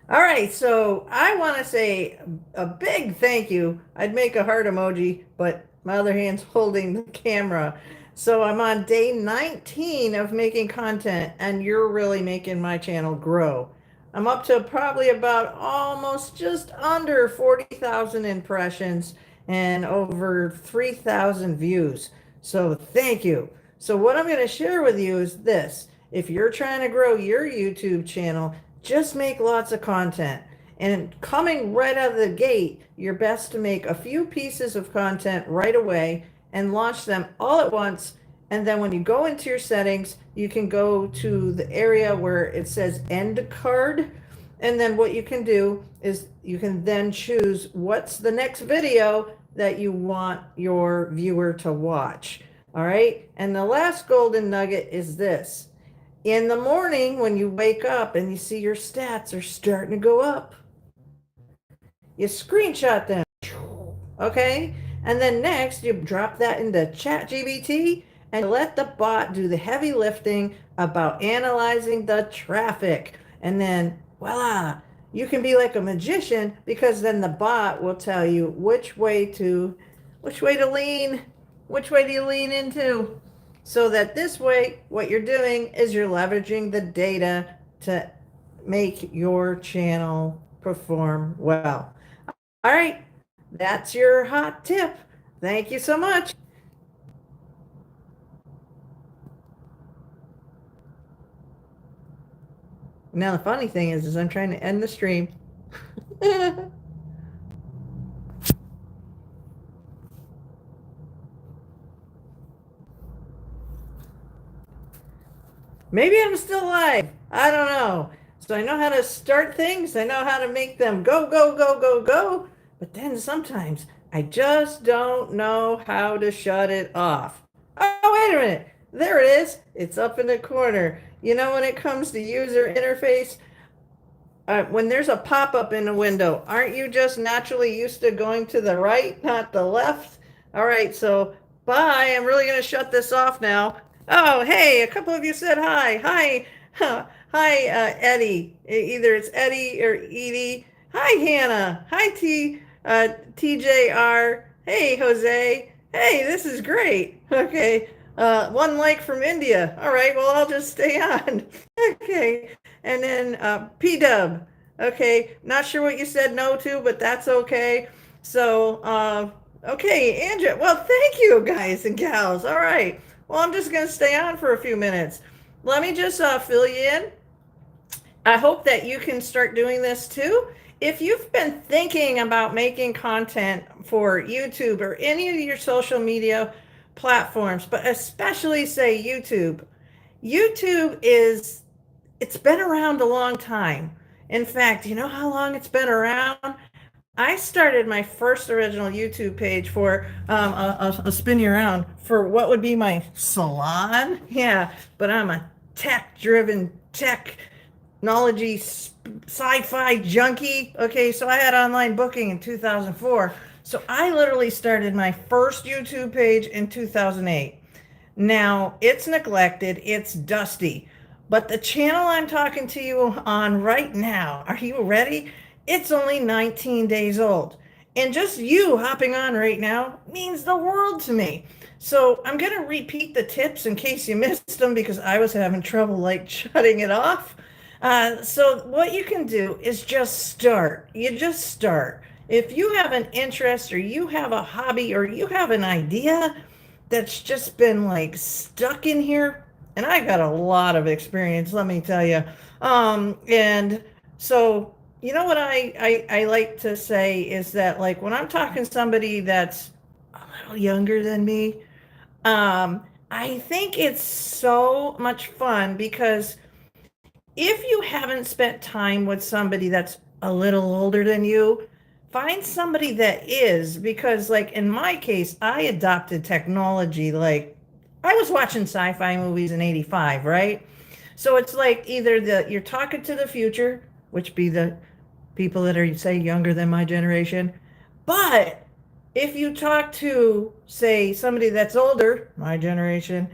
All right, so I want to say a big thank you. I'd make a heart emoji, but my other hand's holding the camera. So I'm on day 19 of making content, and you're really making my channel grow. I'm up to probably about almost just under 40,000 impressions and over 3,000 views. So thank you. So what I'm going to share with you is this. If you're trying to grow your YouTube channel, just make lots of content. And coming right out of the gate, you're best to make a few pieces of content right away and launch them all at once. And then when you go into your settings, you can go to the area where it says end card. And then what you can do is you can then choose what's the next video that you want your viewer to watch. All right. And the last golden nugget is this. In the morning, when you wake up and you see your stats are starting to go up, you screenshot them. Okay? And then next, you drop that into ChatGPT and let the bot do the heavy lifting about analyzing the traffic. And then, voila, you can be like a magician because then the bot will tell you which way to lean, which way do you lean into? So that this way, what you're doing is you're leveraging the data to make your channel perform well. All right, that's your hot tip. Thank you so much. Now, the funny thing is I'm trying to end the stream. Maybe I'm still alive. I don't know. So I know how to start things. I know how to make them go, go, go, go, go. But then sometimes I just don't know how to shut it off. Oh, wait a minute. There it is. It's up in the corner. You know, when it comes to user interface, when there's a pop-up in the window, aren't you just naturally used to going to the right, not the left? All right, so bye. I'm really going to shut this off now. Oh, hey, a couple of you said hi. Hi. Hi, Eddie. Either it's Eddie or Edie. Hi, Hannah. Hi, TJR. Hey, Jose. Hey, this is great. Okay. One like from India. All right, well, I'll just stay on. Okay. And then P-Dub. Okay, not sure what you said no to, but that's okay. So, okay, Andrea. Well, thank you, guys and gals. All right. Well, I'm just going to stay on for a few minutes. Let me just fill you in. I hope that you can start doing this too. If you've been thinking about making content for YouTube or any of your social media platforms, but especially say YouTube, YouTube is, it's been around a long time. In fact, you know how long it's been around? I started my first original YouTube page for, I'll spin you around, for what would be my salon. Yeah, but I'm a tech-driven, technology, sci-fi junkie. Okay, so I had online booking in 2004. So I literally started my first YouTube page in 2008. Now, it's neglected, it's dusty, but the channel I'm talking to you on right now, are you ready? It's only 19 days old. And just you hopping on right now means the world to me. So I'm going to repeat the tips in case you missed them because I was having trouble like shutting it off. So what you can do is just start. You just start. If you have an interest or you have a hobby or you have an idea that's just been like stuck in here, and I got a lot of experience, let me tell you. And so, you know what I like to say is that like when I'm talking to somebody that's a little younger than me, I think it's so much fun because if you haven't spent time with somebody that's a little older than you, find somebody that is, because like in my case, I adopted technology. Like I was watching sci-fi movies in 85, right? So it's like either you're talking to the future, which be the people that are say younger than my generation, but if you talk to say somebody that's older, my generation,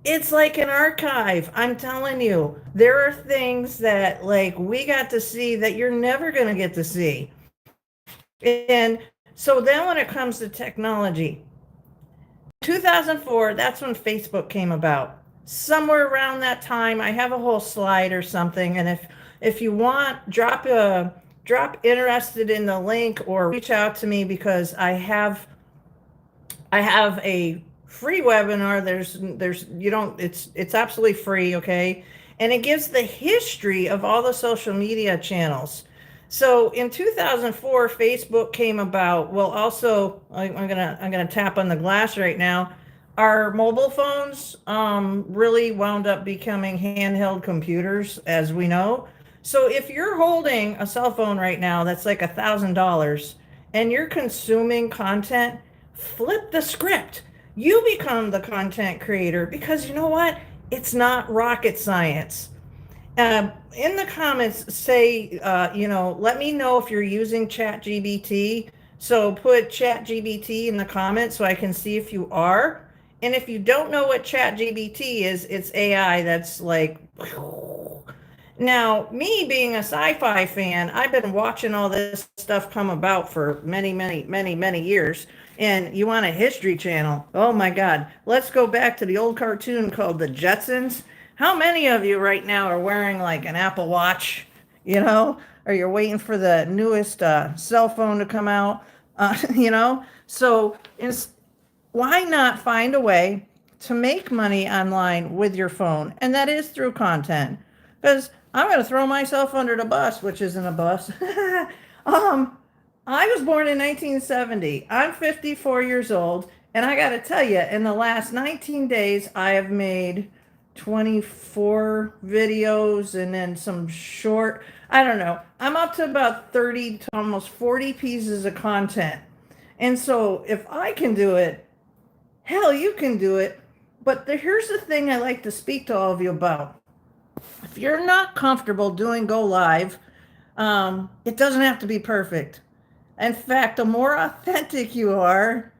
It's like an archive. I'm telling you, there are things that like we got to see that you're never going to get to see. And so then when it comes to technology, 2004, that's when Facebook came about. Somewhere around that time, I have a whole slide or something, and if you want, drop interested in the link or reach out to me because I have a free webinar. There's you don't it's absolutely free, okay? And it gives the history of all the social media channels. So in 2004, Facebook came about. Well, also I'm gonna tap on the glass right now. Our mobile phones really wound up becoming handheld computers, as we know. So if you're holding a cell phone right now that's like $1,000 and you're consuming content, flip the script. You become the content creator because you know what? It's not rocket science. In the comments, say, let me know if you're using ChatGPT. So put ChatGPT in the comments so I can see if you are. And if you don't know what ChatGPT is, it's AI that's like, now, me being a sci-fi fan, I've been watching all this stuff come about for many, many, many, many years. And you want a history channel? Oh my God. Let's go back to the old cartoon called The Jetsons. How many of you right now are wearing like an Apple Watch, or you're waiting for the newest cell phone to come out, So why not find a way to make money online with your phone? And that is through content. Because I'm going to throw myself under the bus, which isn't a bus. I was born in 1970. I'm 54 years old. And I got to tell you, in the last 19 days, I have made 24 videos and then some short, I don't know. I'm up to about 30 to almost 40 pieces of content. And so if I can do it, hell, you can do it. But here's the thing I like to speak to all of you about. If you're not comfortable doing go live, it doesn't have to be perfect. In fact, the more authentic you are,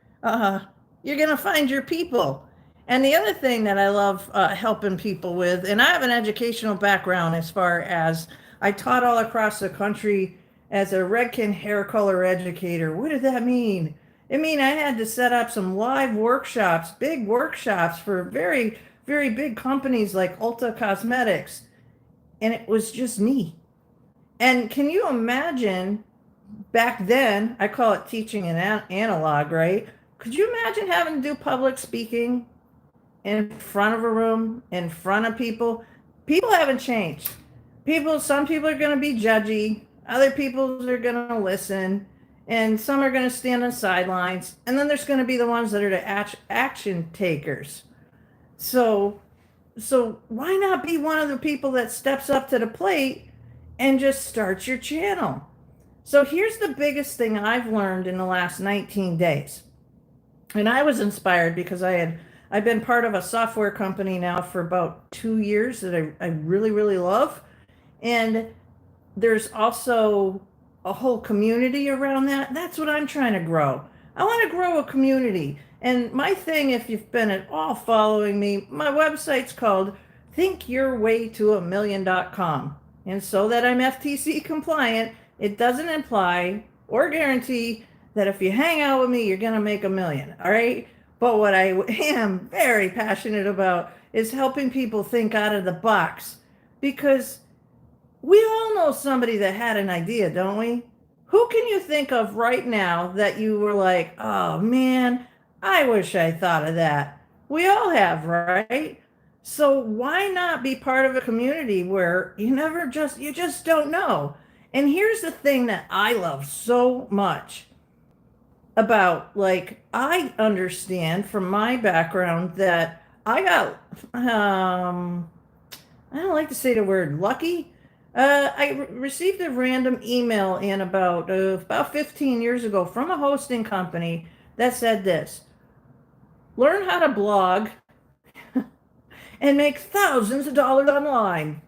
you're going to find your people. And the other thing that I love helping people with, and I have an educational background as far as I taught all across the country as a Redken hair color educator. What did that mean? It mean I had to set up some live workshops, big workshops for very, very big companies like Ulta Cosmetics. And it was just me. And can you imagine back then, I call it teaching in analog, right? Could you imagine having to do public speaking in front of a room, in front of people? People haven't changed. Some people are going to be judgy. Other people are going to listen. And some are going to stand on sidelines. And then there's going to be the ones that are the action takers. So why not be one of the people that steps up to the plate and just starts your channel? So here's the biggest thing I've learned in the last 19 days. And I was inspired because I've been part of a software company now for about 2 years that I really, really love. And there's also a whole community around that. That's what I'm trying to grow. I want to grow a community. And my thing, if you've been at all following me, my website's called thinkyourwaytoamillion.com. And so that I'm FTC compliant, it doesn't imply or guarantee that if you hang out with me, you're going to make $1 million. All right. But what I am very passionate about is helping people think out of the box, because we all know somebody that had an idea, don't we? Who can you think of right now that you were like, oh man, I wish I thought of that? We all have, right? So why not be part of a community where you just don't know? And here's the thing that I love so much about, like, I understand from my background that I got, I don't like to say the word lucky. I received a random email in about 15 years ago from a hosting company that said this: learn how to blog and make thousands of dollars online.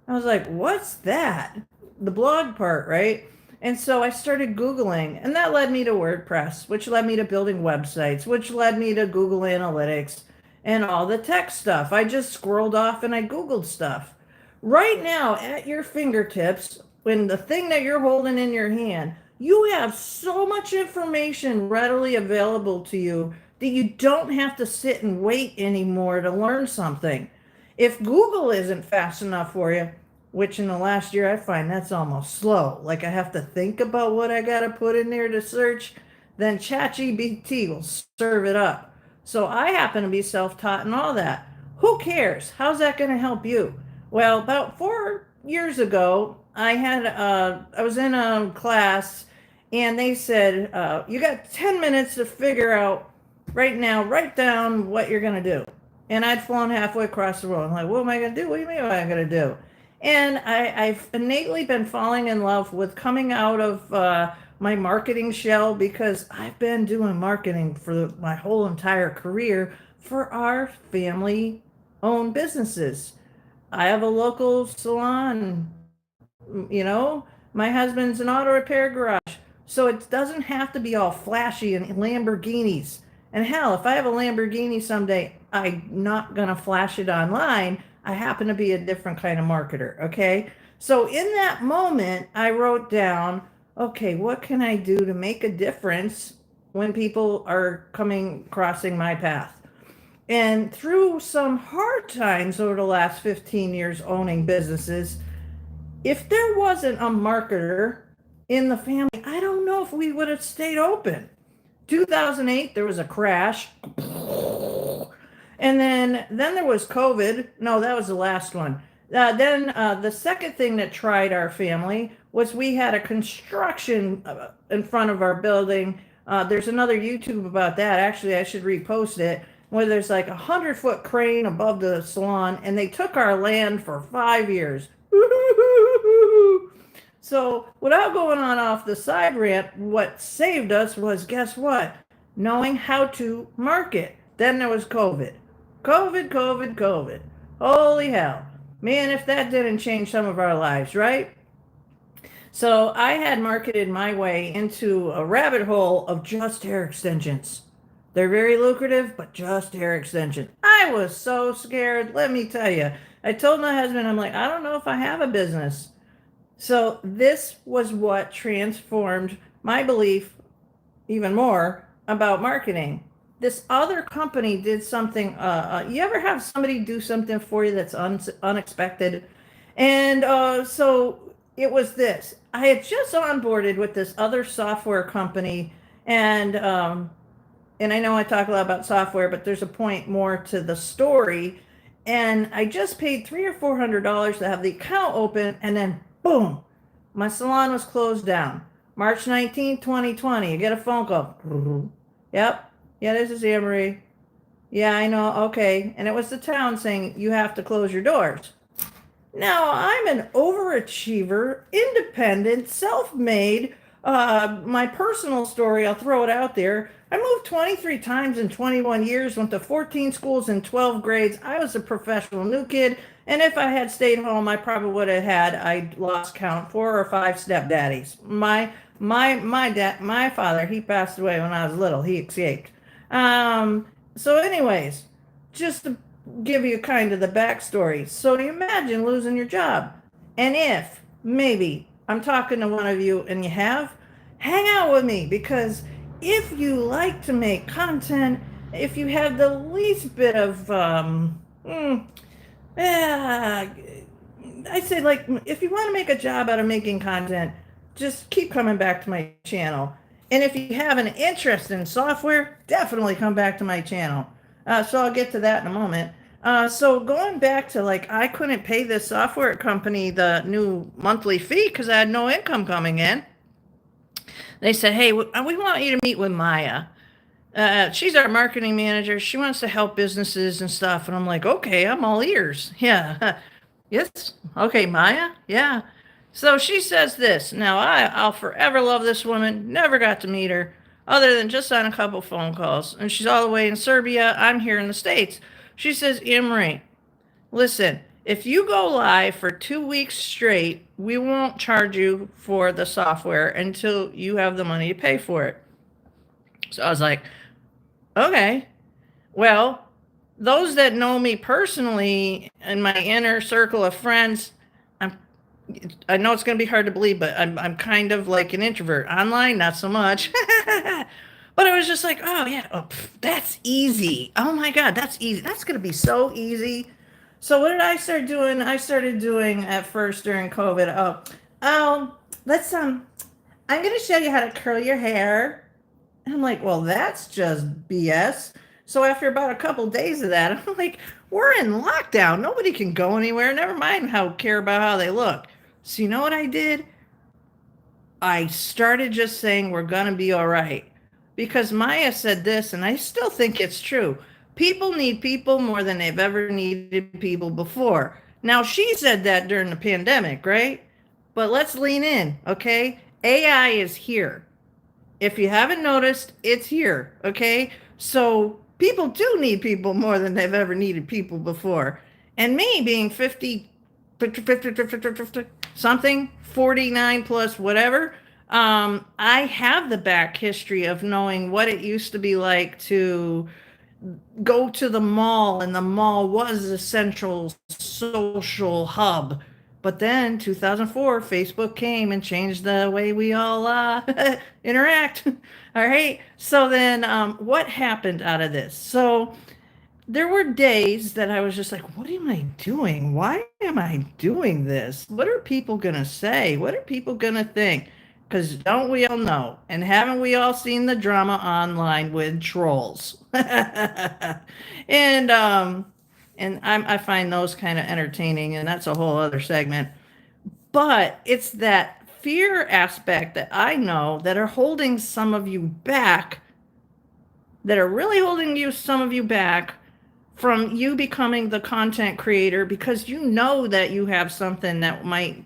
I was like, what's that? The blog part, right? And so I started Googling, and that led me to WordPress, which led me to building websites, which led me to Google Analytics. and all the tech stuff. I just scrolled off and I Googled stuff. Right now, at your fingertips, when the thing that you're holding in your hand, you have so much information readily available to you that you don't have to sit and wait anymore to learn something. If Google isn't fast enough for you, which in the last year I find that's almost slow, like I have to think about what I got to put in there to search, then ChatGPT will serve it up. So I happen to be self taught and all that. Who cares? How's that going to help you? Well, about 4 years ago, I was in a class and they said, you got 10 minutes to figure out right now, write down what you're going to do. And I'd flown halfway across the world. I'm like, what am I going to do? What do you mean, what am I going to do? And I've innately been falling in love with coming out of my marketing shell because I've been doing marketing for my whole entire career for our family owned businesses. I have a local salon, my husband's an auto repair garage. So it doesn't have to be all flashy and Lamborghinis. And hell, if I have a Lamborghini someday, I'm not going to flash it online. I happen to be a different kind of marketer. Okay. So in that moment, I wrote down, okay, what can I do to make a difference when people are crossing my path? And through some hard times over the last 15 years owning businesses, if there wasn't a marketer in the family, I don't know if we would have stayed open. 2008, there was a crash. And then there was COVID. No, that was the last one. Then the second thing that tried our family was we had a construction in front of our building. There's another YouTube about that. Actually, I should repost it, where there's like 100-foot crane above the salon, and they took our land for 5 years. So without going on off the side rant, what saved us was, guess what? Knowing how to market. Then there was COVID. COVID. Holy hell. Man, if that didn't change some of our lives, right? So I had marketed my way into a rabbit hole of just hair extensions. They're very lucrative, but just hair extensions. I was so scared, let me tell you. I told my husband, I'm like, I don't know if I have a business. So this was what transformed my belief even more about marketing. This other company did something. You ever have somebody do something for you that's unexpected? And so it was this. I had just onboarded with this other software company, and I know I talk a lot about software, but there's a point more to the story. And I just paid $300 or $400 to have the account open, and then boom, my salon was closed down. March 19th, 2020. You get a phone call. Yep. Yeah, this is Anne Marie. Yeah, I know. Okay. And it was the town saying you have to close your doors. Now, I'm an overachiever, independent, self-made. My personal story, I'll throw it out there. I moved 23 times in 21 years, went to 14 schools in 12 grades. I was a professional new kid. And if I had stayed home, I probably would have had, I lost count, 4 or 5 stepdaddies. My father, he passed away when I was little. He escaped. So anyways, just to give you kind of the backstory. So you imagine losing your job. And if maybe I'm talking to one of you and you have, hang out with me, because if you like to make content, if you have the least bit of, I say, like, if you want to make a job out of making content, just keep coming back to my channel. And if you have an interest in software, definitely come back to my channel. So I'll get to that in a moment. So going back to, like, I couldn't pay this software company the new monthly fee because I had no income coming in. They said, hey, we want you to meet with Maya. She's our marketing manager. She wants to help businesses and stuff. And I'm like, okay, I'm all ears. Yeah. Yes. Okay, Maya. Yeah. So she says this. Now, I'll forever love this woman. Never got to meet her other than just on a couple phone calls. And she's all the way in Serbia. I'm here in the States. She says, Emery, listen, if you go live for 2 weeks straight, we won't charge you for the software until you have the money to pay for it. So I was like, okay, well, those that know me personally in my inner circle of friends, I'm I know it's going to be hard to believe, but I'm kind of like an introvert. Online, not so much. But I was just like, oh yeah, oh, that's easy. Oh my God, that's easy. That's going to be so easy. So what did I start doing? I started doing at first during COVID. Oh, let's I'm going to show you how to curl your hair. And I'm like, well, that's just BS. So after about a couple days of that, I'm like, we're in lockdown. Nobody can go anywhere. Never mind how care about how they look. So you know what I did? I started just saying we're gonna be all right. Because Maya said this, and I still think it's true. People need people more than they've ever needed people before. Now she said that during the pandemic, right? But let's lean in, okay? AI is here. If you haven't noticed, it's here, okay? So people do need people more than they've ever needed people before. And me being 50, 50, 50, 50, 50, 50 something, 49 plus whatever, I have the back history of knowing what it used to be like to go to the mall, and the mall was a central social hub. But then 2004, Facebook came and changed the way we all interact. All right. So then what happened out of this? So there were days that I was just like, what am I doing? Why am I doing this? What are people going to say? What are people going to think? Because don't we all know? And haven't we all seen the drama online with trolls? and I find those kind of entertaining, and that's a whole other segment. But it's that fear aspect that I know that are holding some of you back, that are really holding some of you back from you becoming the content creator, because you know that you have something that might,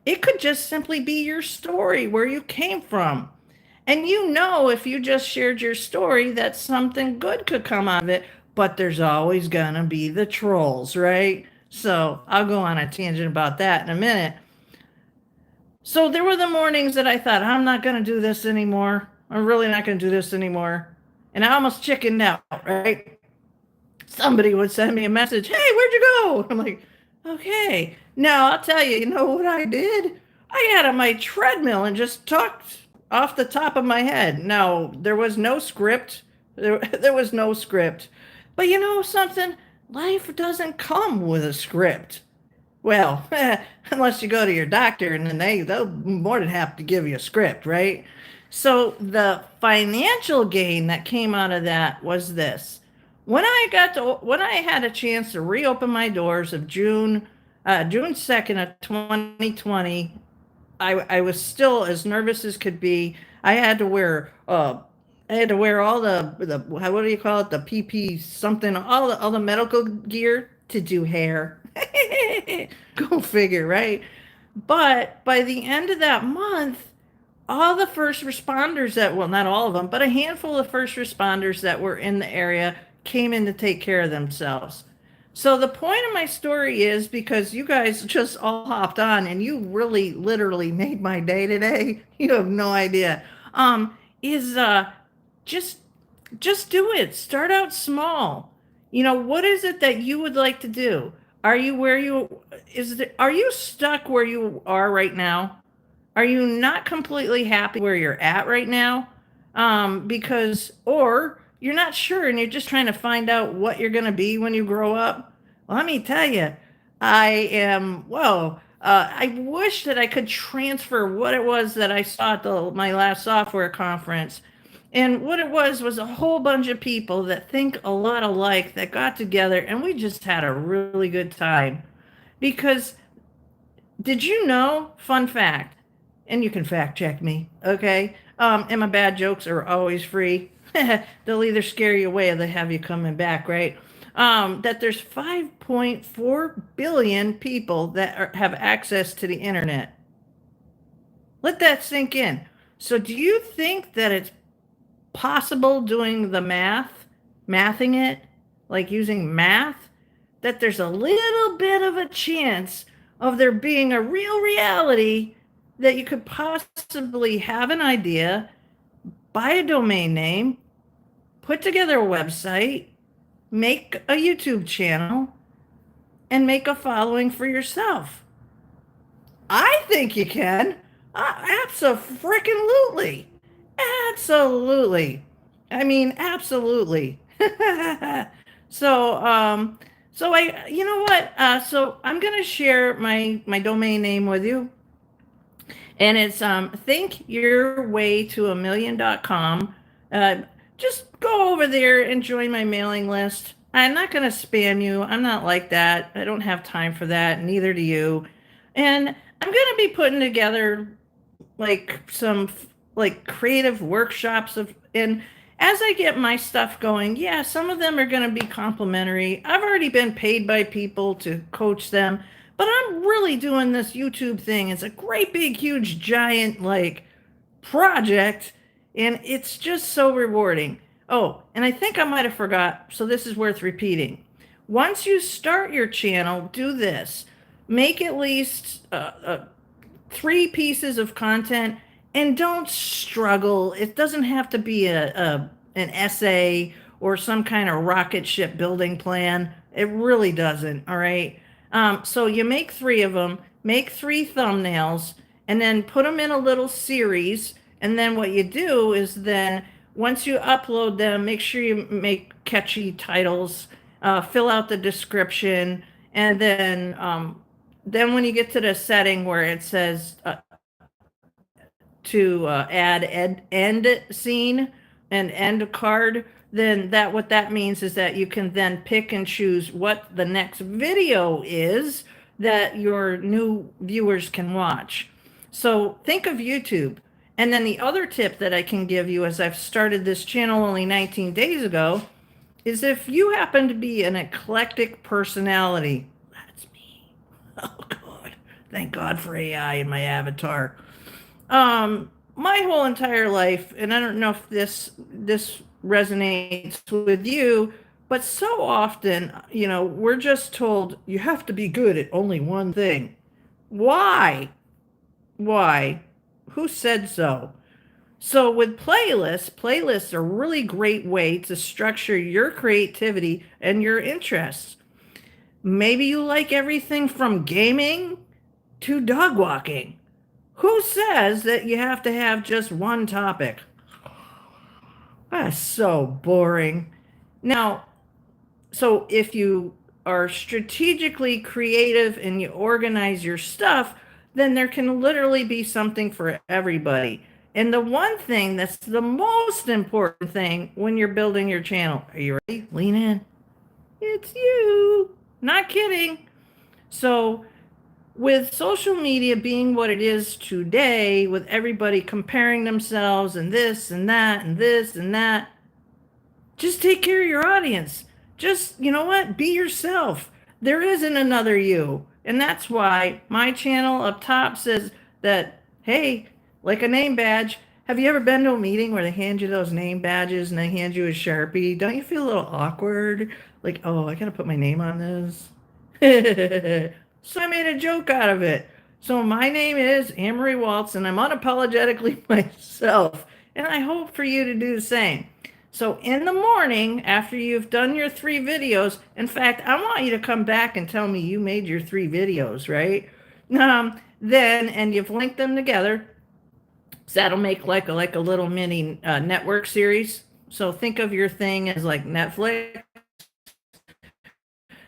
it could just simply be your story, where you came from. And you know, if you just shared your story, that something good could come out of it. But there's always going to be the trolls, right? So I'll go on a tangent about that in a minute. So there were the mornings that I thought, I'm not going to do this anymore. I'm really not going to do this anymore. And I almost chickened out, right? Somebody would send me a message, hey, where'd you go? I'm like, okay. Now I'll tell you, you know what I did? I got on my treadmill and just talked off the top of my head. Now, there was no script. There was no script. But you know something? Life doesn't come with a script. Well, unless you go to your doctor, and then they'll more than have to give you a script, right? So the financial gain that came out of that was this. When I had a chance to reopen my doors of June 2nd of 2020, I was still as nervous as could be. I had to wear all the what do you call it, the PP something, all the medical gear to do hair. Go figure, right? But by the end of that month, all the first responders that, well, not all of them, but a handful of first responders that were in the area came in to take care of themselves. So the point of my story is, because you guys just all hopped on and you really literally made my day today. You have no idea. Is just just do it. Start out small. You know, what is it that you would like to do? Are you where you is there, are you stuck where you are right now? Are you not completely happy where you're at right now? Because, or you're not sure and you're just trying to find out what you're going to be when you grow up. Well, let me tell you, I am, whoa, I wish that I could transfer what it was that I saw at my last software conference. And what it was a whole bunch of people that think a lot alike that got together, and we just had a really good time. Because did you know, fun fact, and you can fact check me, okay? And my bad jokes are always free. They'll either scare you away or they have you coming back, right? That there's 5.4 billion people that have access to the internet. Let that sink in. So do you think that it's possible, doing the mathing it, like using math, that there's a little bit of a chance of there being a real reality that you could possibly have an idea, buy a domain name, put together a website, make a YouTube channel and make a following for yourself. I think you can. Absolutely. Absolutely. I mean, absolutely. so, you know what? So I'm going to share my domain name with you. And it's thinkyourwaytoamillion.com. Uh, just go over there and join my mailing list. I'm not going to spam you. I'm not like that. I don't have time for that. Neither do you. And I'm going to be putting together like some like creative workshops of, and as I get my stuff going, yeah, some of them are going to be complimentary. I've already been paid by people to coach them, but I'm really doing this YouTube thing. It's a great big huge giant like project, and it's just so rewarding. Oh, and I think I might have forgot, so this is worth repeating. Once you start your channel, do this. Make at least 3 pieces of content, and don't struggle. It doesn't have to be an essay or some kind of rocket ship building plan. It really doesn't. All right. So you make 3 of them, make 3 thumbnails, and then put them in a little series. And then what you do is then once you upload them, make sure you make catchy titles, fill out the description, and then when you get to the setting where it says to add end scene and end card, then what that means is that you can then pick and choose what the next video is that your new viewers can watch. So think of YouTube. And then the other tip that I can give you, as I've started this channel only 19 days ago, is if you happen to be an eclectic personality, that's me. Oh God, thank God for AI in my avatar. My whole entire life, and I don't know if this resonates with you, but so often, we're just told you have to be good at only one thing. Why? Why? Who said so? So with playlists are a really great way to structure your creativity and your interests. Maybe you like everything from gaming to dog walking. Who says that you have to have just one topic? That's so boring. Now, so if you are strategically creative and you organize your stuff, then there can literally be something for everybody. And the one thing that's the most important thing when you're building your channel, are you ready? Lean in. It's you. Not kidding. So with social media being what it is today, with everybody comparing themselves and this and that and this and that, just take care of your audience. Just, you know what? Be yourself. There isn't another you. And that's why my channel up top says that, hey, like a name badge. Have you ever been to a meeting where they hand you those name badges and they hand you a Sharpie? Don't you feel a little awkward? Like, oh, I got to put my name on this. So I made a joke out of it. So my name is Amory Walts, and I'm unapologetically myself. And I hope for you to do the same. So in the morning, after you've done your 3 videos, in fact, I want you to come back and tell me you made your 3 videos, right? Then, and you've linked them together, so that'll make like a little mini network series. So think of your thing as like Netflix.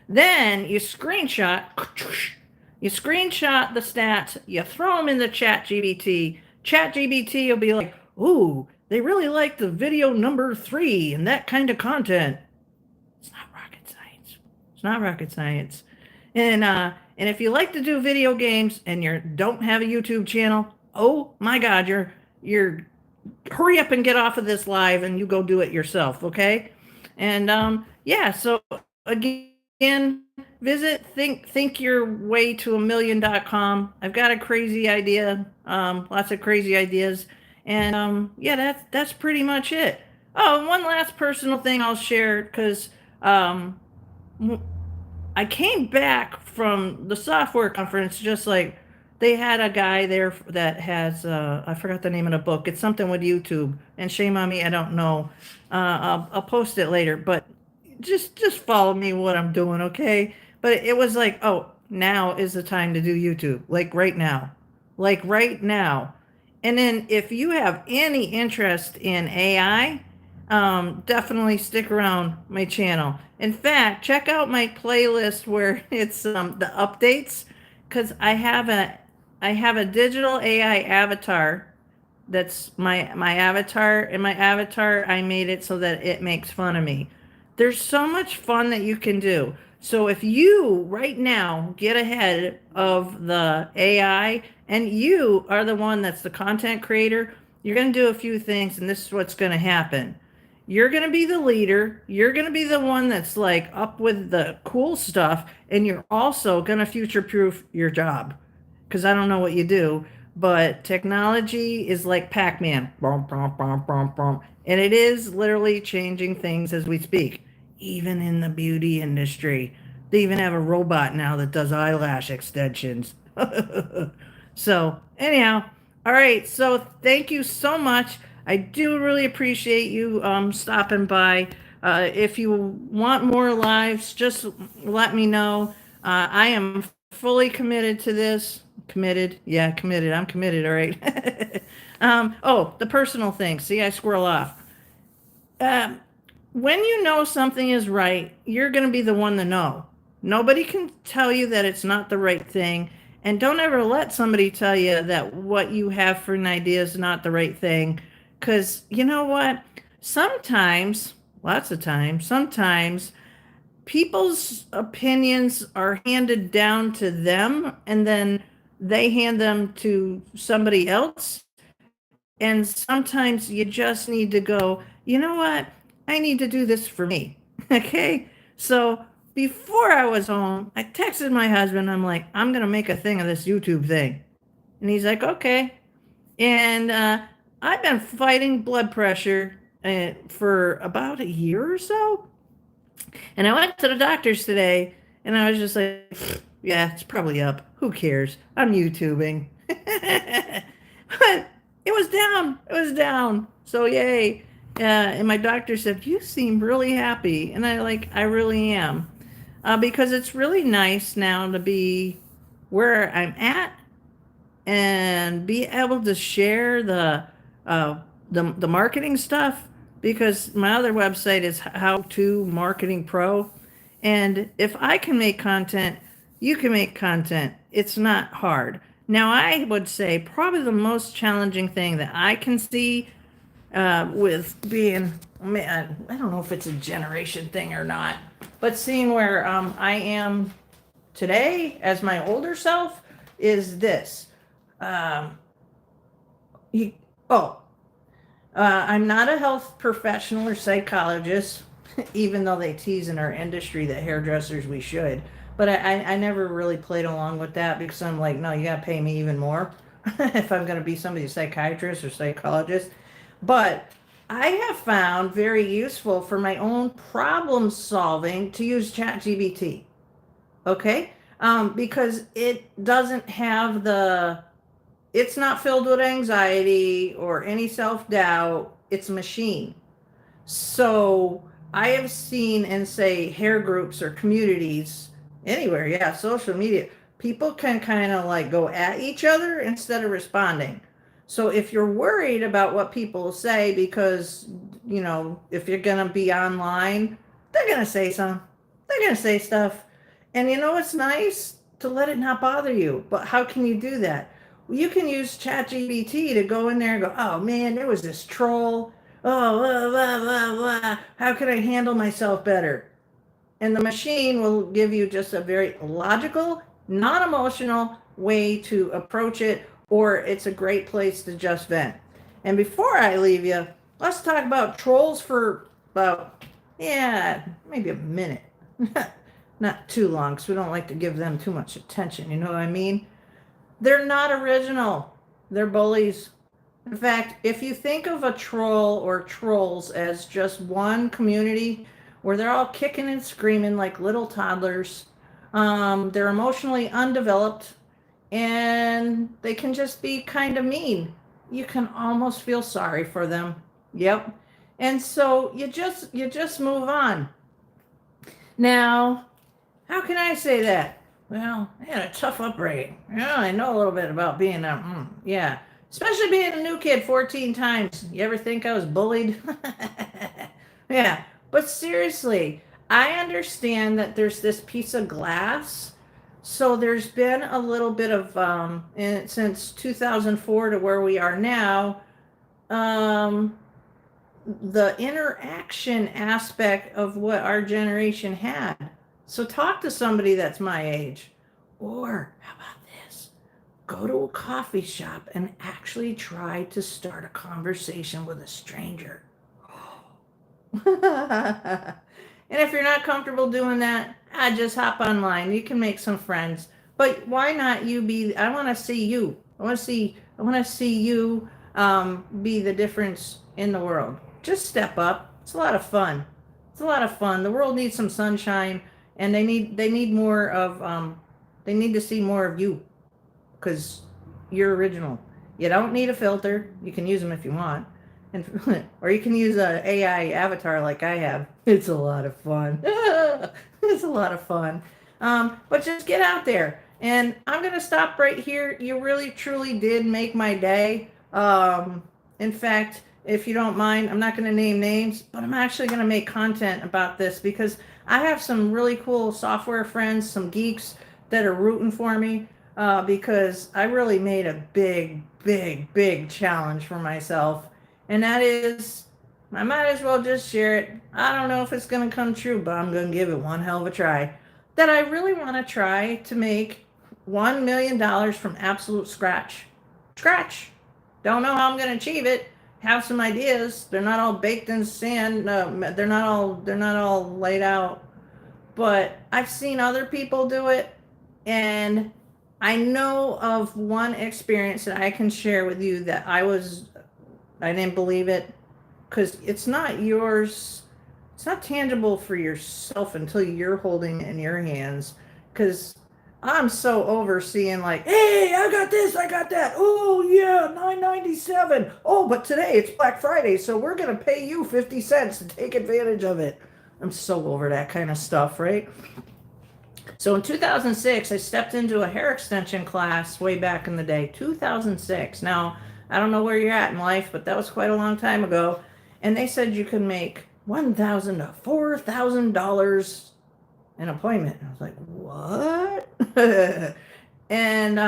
Then you screenshot the stats, you throw them in the ChatGPT. ChatGPT will be like, ooh, they really like the video number 3 and that kind of content. It's not rocket science. It's not rocket science. And if you like to do video games and you don't have a YouTube channel, oh my God, you're hurry up and get off of this live and you go do it yourself, okay? And yeah, so again, visit thinkyourwaytoamillion.com. I've got a crazy idea, lots of crazy ideas, and yeah, that's pretty much it. Oh, one last personal thing I'll share, because I came back from the software conference, just like they had a guy there that has I forgot the name of the book. It's something with YouTube, and shame on me, I don't know. I'll post it later. But just follow me what I'm doing, okay? But it was like, oh, now is the time to do YouTube, like right now, like right now. And then if you have any interest in AI, definitely stick around my channel. In fact, check out my playlist where it's the updates, because I have a digital AI avatar that's my avatar. And my avatar, I made it so that it makes fun of me. There's so much fun that you can do. So if you right now get ahead of the AI and you are the one that's the content creator, you're going to do a few things, and this is what's going to happen. You're going to be the leader. You're going to be the one that's like up with the cool stuff, and you're also going to future proof your job, because I don't know what you do, but technology is like Pac-Man. And it is literally changing things as we speak, even in the beauty industry. They even have a robot now that does eyelash extensions. So, anyhow, all right. So, thank you so much. I do really appreciate you stopping by. If you want more lives, just let me know. I am fully committed to this. Committed? Yeah, committed. I'm committed, all right. Oh, the personal thing. See, I squirrel off. Um, when you know something is right, you're going to be the one to know. Nobody can tell you that it's not the right thing. And don't ever let somebody tell you that what you have for an idea is not the right thing. Because you know what? Sometimes, lots of times, sometimes people's opinions are handed down to them and then they hand them to somebody else. And sometimes you just need to go, you know what? I need to do this for me. Okay. So before I was home, I texted my husband. I'm like, I'm going to make a thing of this YouTube thing. And he's like, okay. And I've been fighting blood pressure for about a year or so. And I went to the doctor's today and I was just like, yeah, it's probably up. Who cares? I'm YouTubing. But it was down. It was down. So yay. And my doctor said, you seem really happy. And I really am. Because it's really nice now to be where I'm at and be able to share the marketing stuff, because my other website is How to Marketing Pro, and if I can make content, you can make content. It's not hard. Now, I would say probably the most challenging thing that I can see with being, man, I don't know if it's a generation thing or not, but seeing where I am today as my older self is this. Um, you, oh, I'm not a health professional or psychologist, even though they tease in our industry that hairdressers we should. But I never really played along with that, because I'm like, no, you got to pay me even more if I'm going to be somebody's psychiatrist or psychologist. But I have found very useful for my own problem solving to use ChatGPT. Okay? Because it doesn't have it's not filled with anxiety or any self doubt. It's a machine. So I have seen in, say, hair groups or communities, anywhere, yeah, social media, people can kind of like go at each other instead of responding. So if you're worried about what people say, because, if you're going to be online, they're going to say something, they're going to say stuff. And it's nice to let it not bother you. But how can you do that? Well, you can use ChatGPT to go in there and go, oh man, there was this troll. Oh, blah, blah, blah, blah. How can I handle myself better? And the machine will give you just a very logical, non-emotional way to approach it, or it's a great place to just vent. And before I leave you, let's talk about trolls for about, yeah, maybe a minute. Not too long, because we don't like to give them too much attention, you know what I mean? They're not original. They're bullies. In fact, if you think of a troll or trolls as just one community where they're all kicking and screaming like little toddlers, they're emotionally undeveloped, and they can just be kind of mean. You can almost feel sorry for them. Yep. And so you just move on. Now, how can I say that? Well, I had a tough upbringing. Yeah, I know a little bit about being yeah. Especially being a new kid 14 times. You ever think I was bullied? Yeah. But seriously, I understand that there's this piece of glass. So there's been a little bit of, since 2004 to where we are now, um, the interaction aspect of what our generation had. So talk to somebody that's my age. Or how about this? Go to a coffee shop and actually try to start a conversation with a stranger. And if you're not comfortable doing that, just hop online. You can make some friends. But why not you be, I want to see you. I want to see you be the difference in the world. Just step up. It's a lot of fun. It's a lot of fun. The world needs some sunshine, and they need more of they need to see more of you, because you're original. You don't need a filter. You can use them if you want, and or you can use a AI avatar like I have. It's a lot of fun. It's a lot of fun. But just get out there. And I'm gonna stop right here. You really truly did make my day. In fact, if you don't mind, I'm not gonna name names, but I'm actually gonna make content about this because I have some really cool software friends, some geeks that are rooting for me, because I really made a big, big, big challenge for myself. And that is, I might as well just share it. I don't know if it's going to come true, but I'm going to give it one hell of a try. That I really want to try to make $1 million from absolute scratch. Scratch. Don't know how I'm going to achieve it. Have some ideas. They're not all baked in sand. They're not all laid out. But I've seen other people do it, and I know of one experience that I can share with you that I didn't believe it, because it's not yours. It's not tangible for yourself until you're holding it in your hands. Because I'm so overseeing, like, hey, I got this, I got that. Oh yeah, 9.97. Oh, but today it's Black Friday, so we're gonna pay you 50 cents to take advantage of it. I'm so over that kind of stuff, right? So in 2006, I stepped into a hair extension class way back in the day. 2006. Now, I don't know where you're at in life, but that was quite a long time ago. And they said you could make $1,000 to $4,000 an appointment. I was like, what? and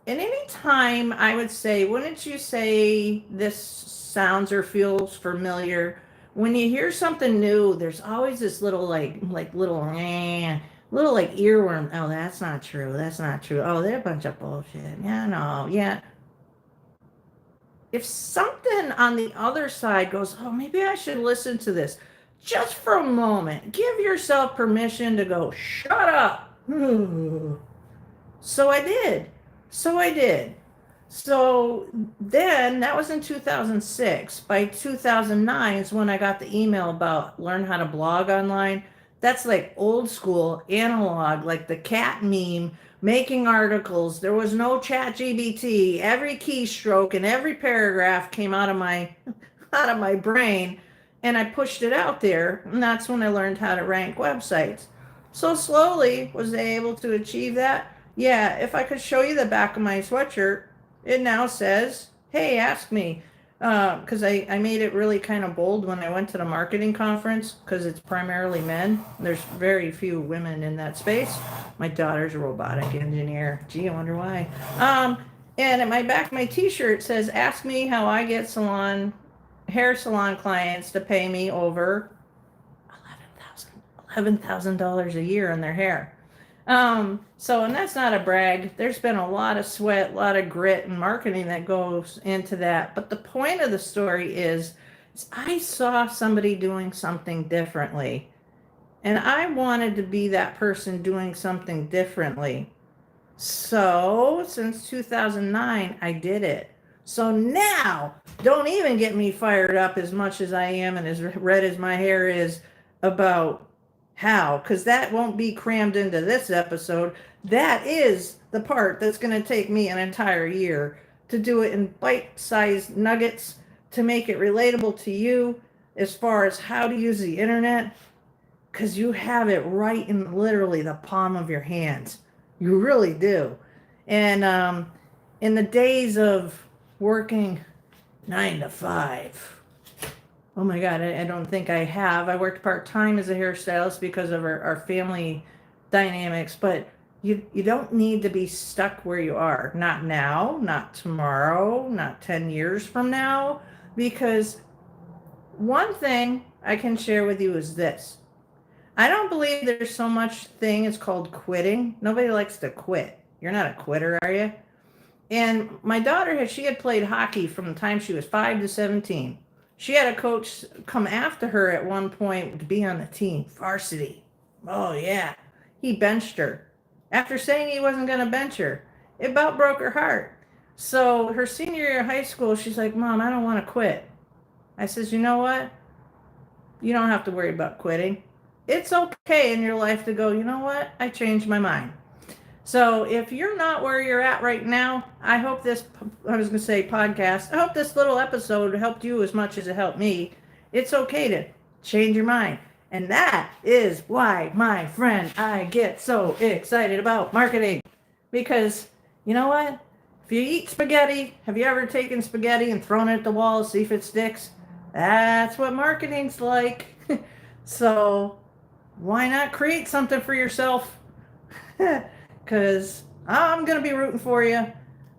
any time I would say, wouldn't you say this sounds or feels familiar? When you hear something new, there's always this little little like earworm. Oh, that's not true. That's not true. Oh, they're a bunch of bullshit. Yeah, no, yeah. If something on the other side goes, oh, maybe I should listen to this, just for a moment, give yourself permission to go, shut up. So I did. So I did. So then that was in 2006. By 2009 is when I got the email about learn how to blog online. That's like old school analog, like the cat meme, making articles. There was no chat GBT. Every keystroke and every paragraph came out of my out of my brain, and I pushed it out there. And that's when I learned how to rank websites. So slowly was I able to achieve that. Yeah, if I could show you the back of my sweatshirt, it now says, hey, ask me. Because I made it really kind of bold when I went to the marketing conference, because it's primarily men. There's very few women in that space. My daughter's a robotic engineer. Gee, I wonder why. And at my back, my t-shirt says, ask me how I get hair salon clients to pay me over $11,000 a year on their hair. And that's not a brag. There's been a lot of sweat, a lot of grit and marketing that goes into that. But the point of the story is I saw somebody doing something differently, and I wanted to be that person doing something differently. So since 2009, I did it. So now, don't even get me fired up as much as I am and as red as my hair is about how, because that won't be crammed into this episode. That is the part that's going to take me an entire year to do it in bite-sized nuggets to make it relatable to you as far as how to use the internet. because you have it right in literally the palm of your hands. You really do. And in the days of working 9 to 5, oh my God, I don't think I have. I worked part-time as a hairstylist because of our family dynamics, but you don't need to be stuck where you are. Not now, not tomorrow, not 10 years from now, because one thing I can share with you is this. I don't believe there's so much thing as called quitting. Nobody likes to quit. You're not a quitter, are you? And my daughter she had played hockey from the time she was 5 to 17. She had a coach come after her at one point to be on the team, varsity. Oh yeah. He benched her. After saying he wasn't going to bench her, it about broke her heart. So her senior year of high school, she's like, Mom, I don't want to quit. I says, you know what? You don't have to worry about quitting. It's okay in your life to go, you know what? I changed my mind. So if you're not where you're at right now, I hope this, I was going to say podcast, I hope this little episode helped you as much as it helped me. It's okay to change your mind. And that is why, my friend, I get so excited about marketing. Because, you know what? If you eat spaghetti, have you ever taken spaghetti and thrown it at the wall to see if it sticks? That's what marketing's like. So why not create something for yourself? Because I'm going to be rooting for you.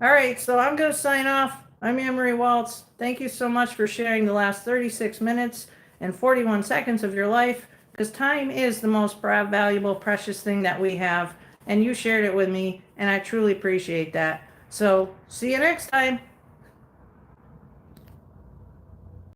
All right, so I'm going to sign off. I'm Anne-Marie Walts. Thank you so much for sharing the last 36 minutes and 41 seconds of your life, because time is the most valuable, precious thing that we have, and you shared it with me, and I truly appreciate that. So see you next time.